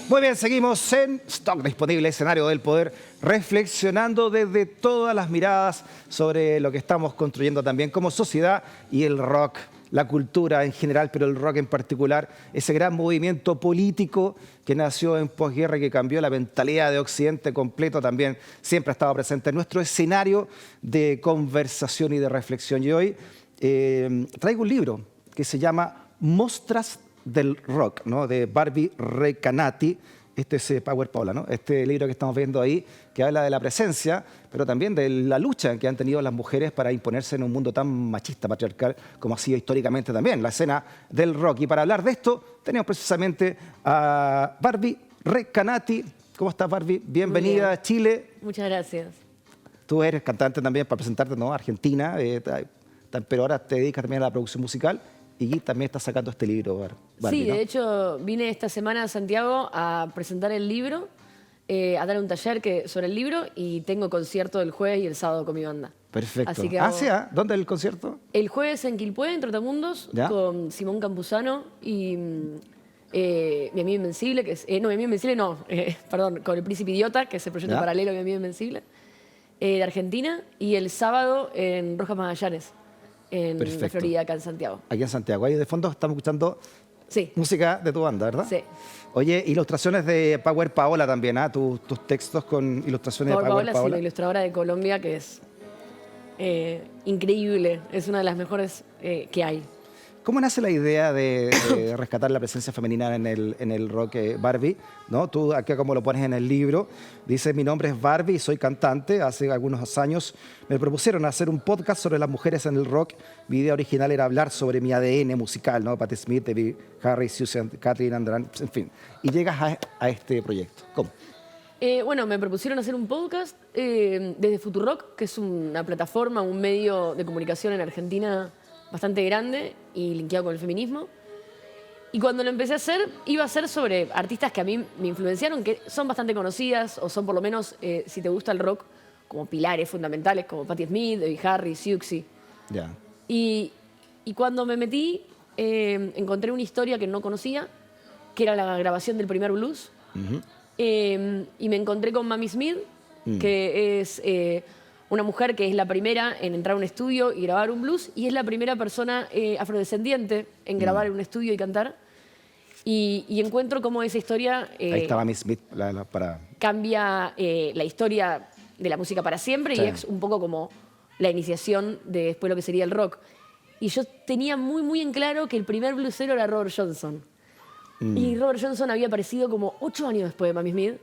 Muy bien, seguimos en Stock Disponible, escenario del poder, reflexionando desde todas las miradas sobre lo que estamos construyendo también como sociedad y el rock, la cultura en general, pero el rock en particular, ese gran movimiento político que nació en posguerra y que cambió la mentalidad de Occidente completo, también siempre ha estado presente en nuestro escenario de conversación y de reflexión. Y hoy traigo un libro que se llama Mostras del Rock, ¿no? De Barbie Recanati. Este es Power Paola, ¿no? Este libro que estamos viendo ahí, que habla de la presencia, pero también de la lucha que han tenido las mujeres para imponerse en un mundo tan machista, patriarcal, como ha sido históricamente también la escena del rock. Y para hablar de esto, tenemos precisamente a Barbie Recanati. ¿Cómo estás, Barbie? Bienvenida a Chile. Muchas gracias. Tú eres cantante también, para presentarte, ¿no? Argentina, pero ahora te dedicas también a la producción musical. Y también estás sacando este libro, Barbie, Sí, ¿no? de hecho vine esta semana a Santiago a presentar el libro, a dar un taller sobre el libro y tengo concierto el jueves y el sábado con mi banda. Perfecto. Así que ¿Sí? ¿Dónde es el concierto? el jueves en Quilpué, en Trotamundos, ¿Ya? con Simón Campuzano y Mi Amigo Invencible, que es... no, Mi Amigo Invencible no, perdón, con El Príncipe Idiota, que es el proyecto ¿Ya? paralelo de Mi Amigo Invencible, de Argentina, y el sábado en Rojas Magallanes, en la Perfecto. Florida, acá en Santiago. Aquí en Santiago. Ahí de fondo estamos escuchando Sí, música de tu banda, ¿verdad? sí. Oye, ilustraciones de Power Paola también, ¿ah? Tus textos con ilustraciones Paola de Power Paola, sí, Paola. la ilustradora de Colombia, que es increíble, es una de las mejores que hay. ¿Cómo nace la idea de rescatar la presencia femenina en el rock, Barbie? ¿No? Tú, aquí como lo pones en el libro, dices, mi nombre es Barbie y soy cantante. Hace algunos años me propusieron hacer un podcast sobre las mujeres en el rock. Mi idea original era hablar sobre mi ADN musical, ¿no? Patti Smith, Debbie Harry, Susan, Kathleen Andrán, en fin. Y llegas a este proyecto. ¿Cómo? Bueno, me propusieron hacer un podcast desde Futurock, que es una plataforma, un medio de comunicación en Argentina bastante grande y linkeado con el feminismo. Y cuando lo empecé a hacer, iba a ser sobre artistas que a mí me influenciaron, que son bastante conocidas, o son por lo menos, si te gusta el rock, como pilares fundamentales, como Patti Smith, Debbie Harry, Siouxsie. Ya. Y cuando me metí, encontré una historia que no conocía, que era la grabación del primer blues. Y me encontré con Mamie Smith, que es una mujer que es la primera en entrar a un estudio y grabar un blues, y es la primera persona afrodescendiente en grabar en un estudio y cantar. Y encuentro cómo esa historia Ahí está Mamie Smith para... cambia la historia de la música para siempre, Sí. y es un poco como la iniciación de después lo que sería el rock. Y yo tenía muy, muy en claro que el primer bluesero era Robert Johnson. Y Robert Johnson había aparecido como 8 años después de Mamie Smith.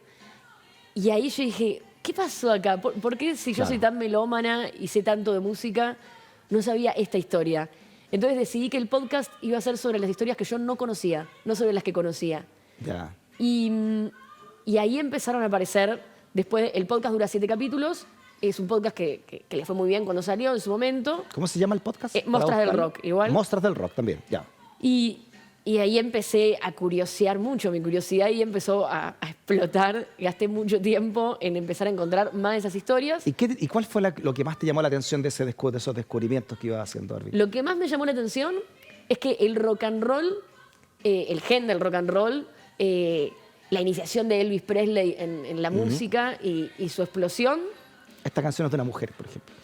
Y ahí yo dije, ¿qué pasó acá? ¿Por qué si yo Claro. soy tan melómana y sé tanto de música, no sabía esta historia? Entonces decidí que el podcast iba a ser sobre las historias que yo no conocía, no sobre las que conocía. Ya. Y ahí empezaron a aparecer, después el podcast dura 7 capítulos, es un podcast que le fue muy bien cuando salió en su momento. ¿Cómo se llama el podcast? Para Mostras del buscarlo. Rock, igual. Mostras del Rock también, ya. Y ahí empecé a curiosear mucho, mi curiosidad ahí empezó a explotar. Gasté mucho tiempo en empezar a encontrar más de esas historias. ¿Y cuál fue lo que más te llamó la atención de esos descubrimientos que ibas haciendo, Barbie? Lo que más me llamó la atención es que el rock and roll, el gen del rock and roll, la iniciación de Elvis Presley en la música y su explosión. Esta canción es de una mujer, por ejemplo.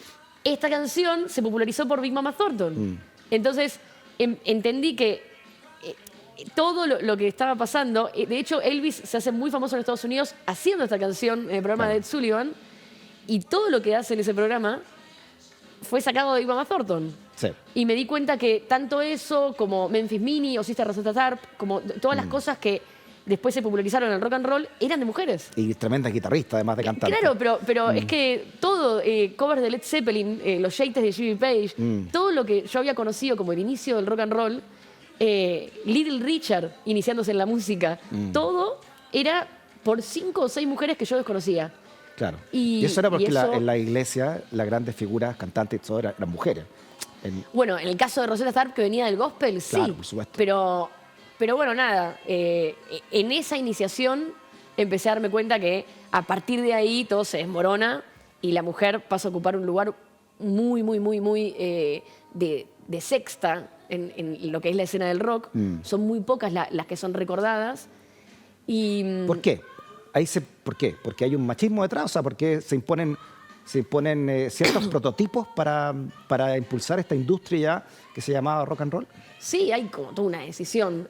Esta canción se popularizó por Big Mama Thornton. Entonces entendí que todo lo que estaba pasando, de hecho Elvis se hace muy famoso en Estados Unidos haciendo esta canción en el programa de Ed Sullivan, y todo lo que hace en ese programa fue sacado de Big Mama Thornton. Sí. Y me di cuenta que tanto eso como Memphis Minnie o Sister Rosetta Tharpe, como todas las cosas que después se popularizaron en el rock and roll, eran de mujeres. Y tremenda guitarrista, además de cantante. Claro, pero es que todo, covers de Led Zeppelin, los yates de Jimmy Page, todo lo que yo había conocido como el inicio del rock and roll, Little Richard iniciándose en la música, todo era por 5 o 6 mujeres que yo desconocía. Claro. Y- Y eso era porque y eso- en la iglesia las grandes figuras, cantantes y todo, eran mujeres. Bueno, en el caso de Rosetta Tharpe, que venía del gospel, sí. Claro, por supuesto. Pero bueno, nada, en esa iniciación empecé a darme cuenta que a partir de ahí todo se desmorona y la mujer pasa a ocupar un lugar muy, muy, muy, muy de sexta en lo que es la escena del rock. Son muy pocas las que son recordadas. ¿Por qué? ¿Por qué? ¿Porque hay un machismo detrás? O sea, ¿por qué se imponen ciertos prototipos para impulsar esta industria que se llamaba rock and roll? Sí, hay como toda una decisión.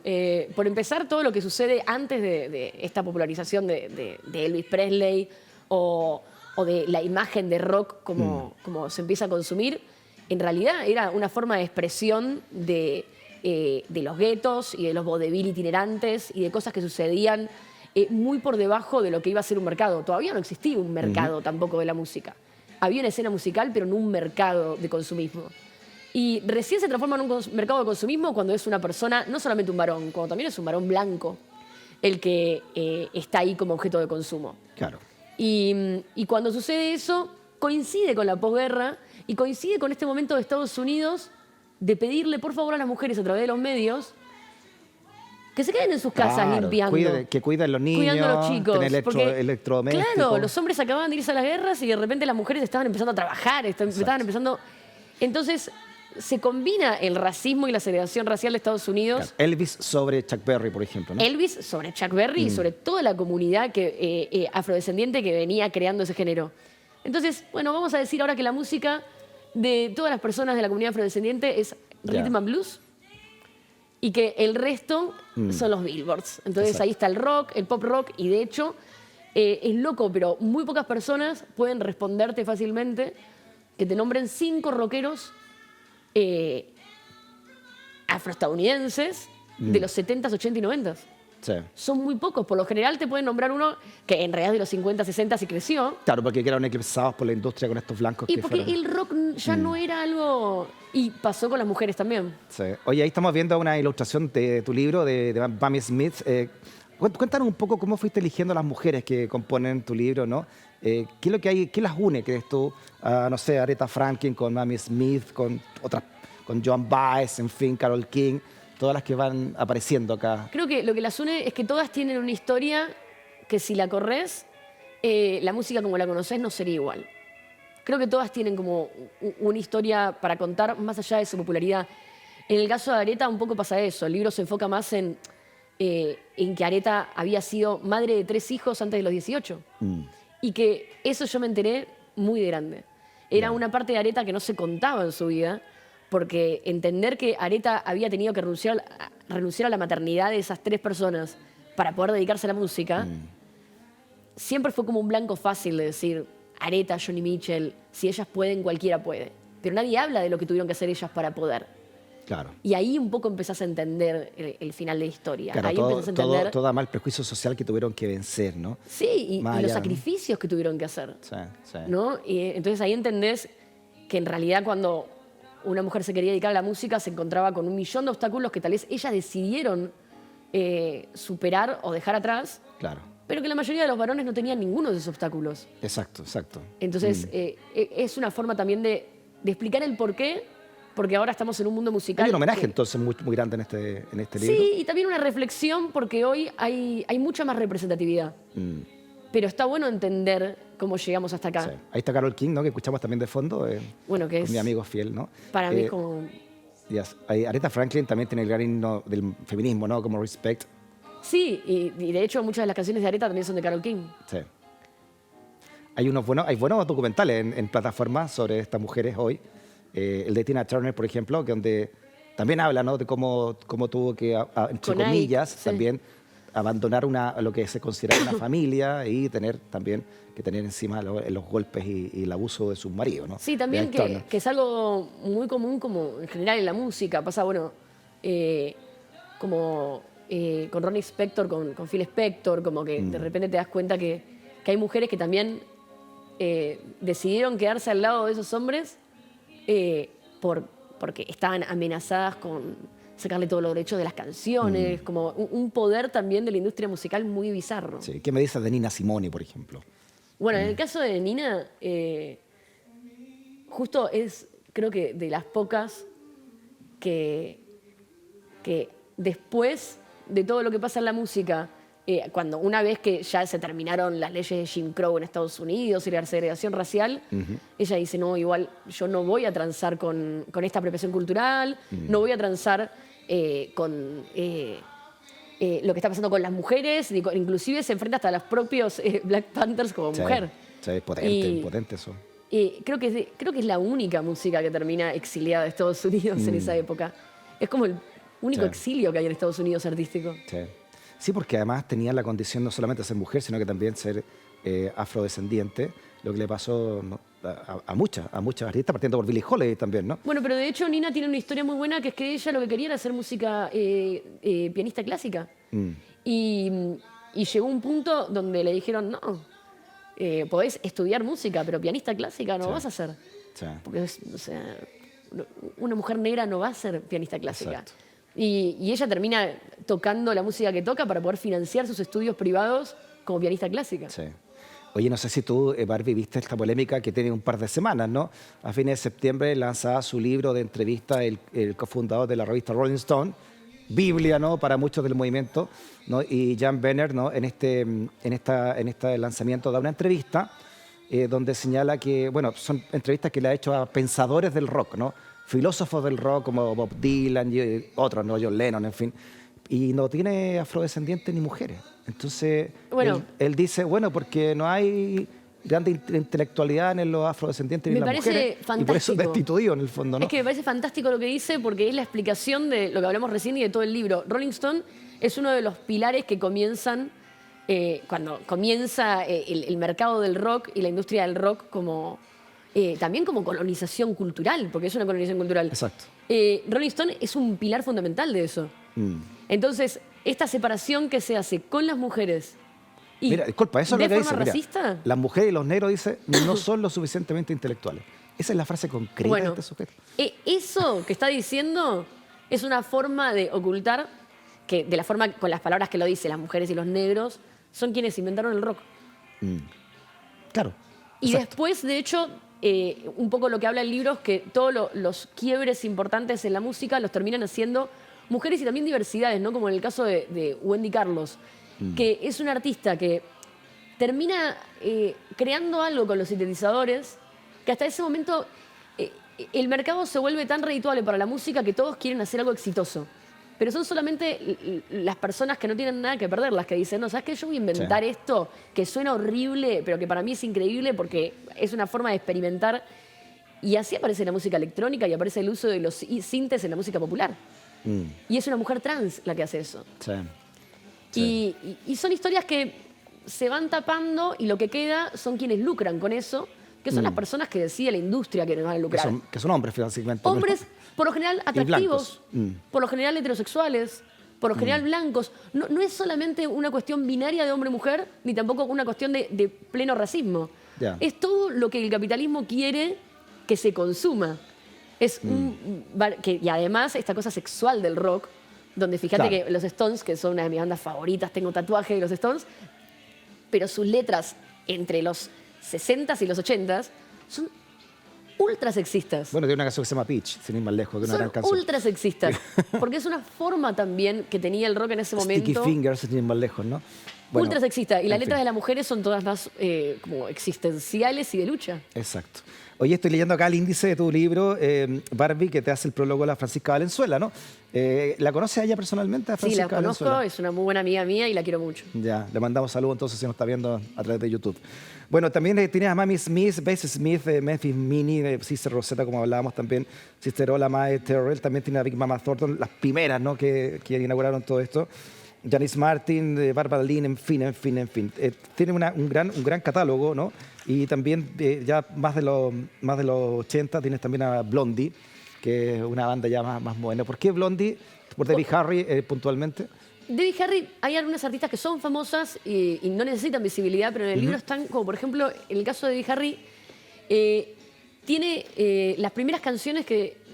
Por empezar, todo lo que sucede antes de esta popularización de Elvis Presley o de la imagen de rock como se empieza a consumir, en realidad era una forma de expresión de los guetos y de los vodevil itinerantes y de cosas que sucedían muy por debajo de lo que iba a ser un mercado. Todavía no existía un mercado tampoco de la música. Había una escena musical, pero no un mercado de consumismo. Y recién se transforma en un mercado de consumismo cuando es una persona, no solamente un varón, cuando también es un varón blanco, el que está ahí como objeto de consumo. Claro. Y cuando sucede eso, coincide con la posguerra y coincide con este momento de Estados Unidos de pedirle por favor a las mujeres a través de los medios que se queden en sus casas limpiando. Que cuiden los niños, cuidando a los chicos. tener electrodomésticos. Claro, los hombres acababan de irse a las guerras y de repente las mujeres estaban empezando a trabajar, estaban empezando... Entonces se combina el racismo y la segregación racial de Estados Unidos. Claro. Elvis sobre Chuck Berry, por ejemplo, ¿no? Elvis sobre Chuck Berry y sobre toda la comunidad afrodescendiente que venía creando ese género. Entonces, bueno, vamos a decir ahora que la música de todas las personas de la comunidad afrodescendiente es rhythm and blues y que el resto son los billboards. Entonces ahí está el rock, el pop rock y de hecho es loco, pero muy pocas personas pueden responderte fácilmente que te nombren 5 rockeros afroestadounidenses de los 70s, 80s y 90s. Sí. Son muy pocos. Por lo general te pueden nombrar uno que en realidad de los 50, 60 y creció. Claro, porque quedaron eclipsados por la industria con estos blancos Y que porque fueron. el rock ya no era algo... Y pasó con las mujeres también. Sí. Oye, ahí estamos viendo una ilustración de tu libro, de Mamie Smith. Cuéntanos un poco cómo fuiste eligiendo a las mujeres que componen tu libro, ¿no? ¿Qué es lo que hay, qué las une, crees tú? No sé, Aretha Franklin con Mamie Smith, con otras, con Joan Baez, en fin, Carole King, todas las que van apareciendo acá. Creo que lo que las une es que todas tienen una historia que si la corres, la música como la conoces no sería igual. Creo que todas tienen como una historia para contar más allá de su popularidad. En el caso de Aretha un poco pasa eso. El libro se enfoca más en que Aretha había sido madre de 3 hijos antes de los 18. Y que eso yo me enteré muy de grande. Era una parte de Aretha que no se contaba en su vida, porque entender que Aretha había tenido que renunciar a la maternidad de esas 3 personas para poder dedicarse a la música, siempre fue como un blanco fácil de decir, Aretha, Joni Mitchell, si ellas pueden, cualquiera puede. Pero nadie habla de lo que tuvieron que hacer ellas para poder. Claro. Y ahí un poco empezás a entender el final de la historia. Claro, ahí empezás a entender todo mal prejuicio social que tuvieron que vencer, ¿no? Sí, y los sacrificios que tuvieron que hacer. Sí, sí. ¿No? Y entonces ahí entendés que en realidad cuando una mujer se quería dedicar a la música se encontraba con un millón de obstáculos que tal vez ellas decidieron superar o dejar atrás. Claro. Pero que la mayoría de los varones no tenían ninguno de esos obstáculos. Exacto, exacto. Entonces es una forma también de explicar el porqué, porque ahora estamos en un mundo musical. Hay un homenaje entonces muy, muy grande en este libro. Sí, y también una reflexión porque hoy hay mucha más representatividad. Pero está bueno entender cómo llegamos hasta acá. Sí. Ahí está Carole King, ¿no? Que escuchamos también de fondo. Bueno, que es mi amigo fiel, ¿no? Para mí es como... Aretha Franklin también tiene el gran himno del feminismo, ¿no? Como Respect. Sí, y de hecho muchas de las canciones de Aretha también son de Carole King. Sí. Hay buenos documentales en plataformas sobre estas mujeres hoy. El de Tina Turner, por ejemplo, que donde también habla, ¿no? De cómo tuvo que, entre comillas, también abandonar lo que se considera una familia y también que tener encima los golpes y el abuso de sus maridos, ¿no? Sí, también que es algo muy común como en general en la música. Pasa, bueno, como con Ronnie Spector, con Phil Spector, como que de repente te das cuenta que hay mujeres que también decidieron quedarse al lado de esos hombres porque estaban amenazadas con sacarle todos los derechos de las canciones, como un poder también de la industria musical muy bizarro. Sí. ¿Qué me dices de Nina Simone, por ejemplo? Bueno, en el caso de Nina, justo es, creo que de las pocas que después de todo lo que pasa en la música, cuando una vez que ya se terminaron las leyes de Jim Crow en Estados Unidos y la segregación racial, ella dice, no, igual yo no voy a transar con esta apropiación cultural, no voy a transar con lo que está pasando con las mujeres, inclusive se enfrenta hasta a los propios Black Panthers como Sí, mujer. sí, potente, Y- potente eso. Creo que es la única música que termina exiliada de Estados Unidos en esa época. Es como el único Sí. exilio que hay en Estados Unidos artístico. Sí. Sí, porque además tenía la condición no solamente de ser mujer, sino que también ser afrodescendiente, lo que le pasó ¿no? a muchas artistas, partiendo por Billie Holiday también, ¿no? Bueno, pero de hecho Nina tiene una historia muy buena, que es que ella lo que quería era hacer música pianista clásica. Y, y llegó un punto donde le dijeron, no, podés estudiar música, pero pianista clásica no Sí. vas a hacer. Sí. Porque, o sea, una mujer negra no va a ser pianista clásica. Exacto. Y ella termina tocando la música que toca para poder financiar sus estudios privados como pianista clásica. Sí. Oye, no sé si tú, Barbie, viste esta polémica que tiene un par de semanas, ¿no? A fines de septiembre lanzaba su libro de entrevista el cofundador de la revista Rolling Stone, Biblia, ¿no? Para muchos del movimiento, ¿no? Y Jan Benner, ¿no? En este lanzamiento da una entrevista donde señala que, bueno, son entrevistas que le ha hecho a pensadores del rock, ¿no? Filósofos del rock como Bob Dylan y otros, ¿no? John Lennon, en fin. Y no tiene afrodescendientes ni mujeres. Entonces, Bueno. él dice, bueno, porque no hay grande intelectualidad en los afrodescendientes ni en Me las parece mujeres. Y por eso fantástico. destituido en el fondo, ¿no? Es que me parece fantástico lo que dice, porque es la explicación de lo que hablamos recién y de todo el libro. Rolling Stone es uno de los pilares que comienzan cuando comienza el mercado del rock y la industria del rock como también como colonización cultural, porque es una colonización cultural. Exacto. Rolling Stone es un pilar fundamental de eso. Entonces, esta separación que se hace con las mujeres y Mira, disculpa, eso es de lo que forma dice. racista. Mira, las mujeres y los negros, dice, no son lo suficientemente intelectuales. Esa es la frase concreta de Bueno, este sujeto. eso que está diciendo es una forma de ocultar que, de la forma con las palabras que lo dice, las mujeres y los negros son quienes inventaron el rock. Claro. Y exacto. después, de hecho, un poco lo que habla el libro es que todos los quiebres importantes en la música los terminan haciendo mujeres y también diversidades, ¿no? Como en el caso de Wendy Carlos, que es una artista que termina creando algo con los sintetizadores que hasta ese momento el mercado se vuelve tan redituable para la música que todos quieren hacer algo exitoso. Pero son solamente las personas que no tienen nada que perder las que dicen, no, ¿sabes qué? Yo voy a inventar esto que suena horrible, pero que para mí es increíble porque es una forma de experimentar. Y así aparece la música electrónica y aparece el uso de los sintes en la música popular. Y es una mujer trans la que hace eso. Sí. Sí. Y son historias que se van tapando y lo que queda son quienes lucran con eso, que son las personas que decide la industria que nos van a lucrar. Que son hombres, básicamente. ¿no? Hombres, por lo general, atractivos, blancos. por lo general heterosexuales, por lo general blancos. No es solamente una cuestión binaria de hombre-mujer, ni tampoco una cuestión de pleno racismo. Ya. Es todo lo que el capitalismo quiere que se consuma. Es y además esta cosa sexual del rock, donde fíjate Claro. que los Stones, que son una de mis bandas favoritas, tengo tatuaje de los Stones, pero sus letras entre los 60s y los 80s son ultra sexistas. Bueno, tiene una canción que se llama Peach, sin ir más lejos, que es una gran Son canción. ultra sexistas. Porque es una forma también que tenía el rock en ese Sticky momento. Fingers, sin ir más lejos, ¿no? Bueno, Ultra sexista. Y las en letras fin. de las mujeres son todas más como existenciales y de lucha. Exacto. Oye, estoy leyendo acá el índice de tu libro, Barbie, que te hace el prólogo a la Francisca Valenzuela, ¿no? ¿La conoces a ella personalmente, a Sí, Francisca la conozco, Valenzuela? es una muy buena amiga mía y la quiero mucho. Ya, le mandamos saludos entonces si nos está viendo a través de YouTube. Bueno, también tienes a Mami Smith, Bessie Smith, Memphis Minnie, Sister Rosetta, como hablábamos también, Sister Ola, Mae Terrell, también tiene a Big Mama Thornton, las primeras, ¿no? que inauguraron todo esto. Janice Martin, Barbara Lynn, en fin. Tiene un gran catálogo, ¿no? Y también ya más de los 80 tienes también a Blondie, que es una banda ya más moderna. ¿Por qué Blondie? Por Debbie Harry puntualmente. Debbie Harry, hay algunas artistas que son famosas y no necesitan visibilidad, pero en el libro están, como por ejemplo, en el caso de Debbie Harry, tiene las primeras canciones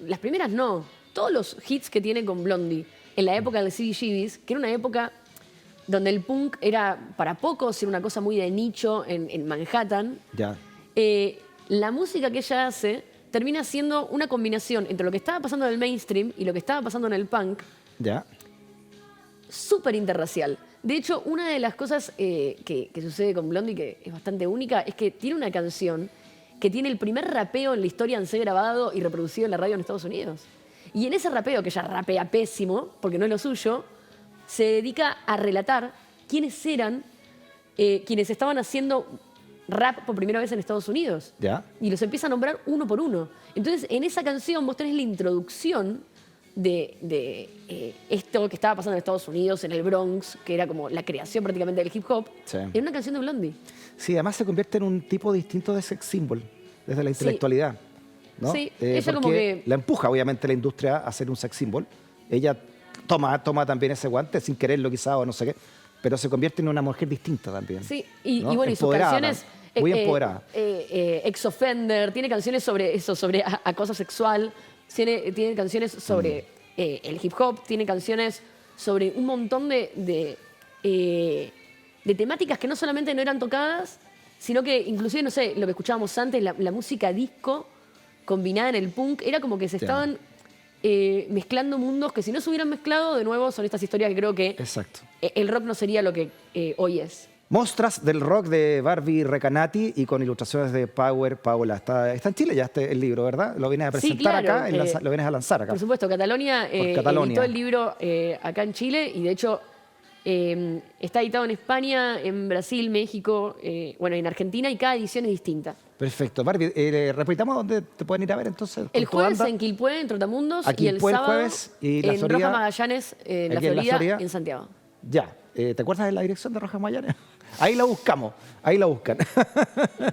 las primeras no, todos los hits que tiene con Blondie en la época del CBGBs, que era una época donde el punk era para pocos, era una cosa muy de nicho en Manhattan. Ya. La música que ella hace termina siendo una combinación entre lo que estaba pasando en el mainstream y lo que estaba pasando en el punk, Ya. súper interracial. De hecho, una de las cosas que sucede con Blondie, que es bastante única, es que tiene una canción que tiene el primer rapeo en la historia en ser grabado y reproducido en la radio en Estados Unidos. Y en ese rapeo, que ella rapea pésimo, porque no es lo suyo, se dedica a relatar quiénes eran quienes estaban haciendo rap por primera vez en Estados Unidos. ¿Ya? Y los empieza a nombrar uno por uno. Entonces, en esa canción vos tenés la introducción de esto que estaba pasando en Estados Unidos, en el Bronx, que era como la creación prácticamente del hip hop, Sí. en una canción de Blondie. Sí, además se convierte en un tipo distinto de sex symbol, desde la intelectualidad. ¿No? Sí, ella como porque que... la empuja obviamente la industria a ser un sex symbol. Ella toma también ese guante, sin quererlo quizá o no sé qué, pero se convierte en una mujer distinta también. Sí, y ¿no? bueno, y sus Empoderada, canciones... muy empoderada. Ex-Offender, tiene canciones sobre eso, sobre acoso sexual, tiene canciones sobre el hip hop, tiene canciones sobre un montón de temáticas que no solamente no eran tocadas, sino que inclusive, no sé, lo que escuchábamos antes, la música disco combinada en el punk, era como que se estaban mezclando mundos que si no se hubieran mezclado, de nuevo, son estas historias que creo que Exacto. el rock no sería lo que hoy es. Mostras del rock de Barbie Recanati y con ilustraciones de Power Paula. Está en Chile ya el libro, ¿verdad? Lo vienes a Sí, presentar claro, acá, lo vienes a lanzar acá. Por supuesto, Catalonia, Catalonia. editó el libro acá en Chile y de hecho está editado en España, en Brasil, México, bueno, en Argentina y cada edición es distinta. Perfecto. Barbie, repitamos dónde te pueden ir a ver entonces. El con tu jueves banda. en Quilpué, en Trotamundos, Aquí y el el sábado jueves y la en Florida, Rojas Magallanes, en la aquí en la Florida, Florida. en Santiago. Ya. ¿Te acuerdas de la dirección de Rojas Magallanes? Ahí la buscamos. Ahí la buscan.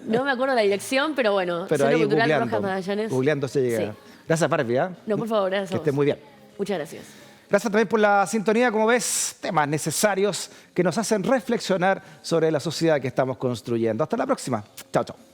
No me acuerdo la dirección, pero bueno, Pero Centro ahí Cultural googleando. Rojas Magallanes. Googleando se llega. Sí. Gracias, Barbie. ¿Ah? No, por favor, gracias. Que a estés vos. muy bien. Muchas gracias. Gracias también por la sintonía, como ves, temas necesarios que nos hacen reflexionar sobre la sociedad que estamos construyendo. Hasta la próxima. Chao, chao.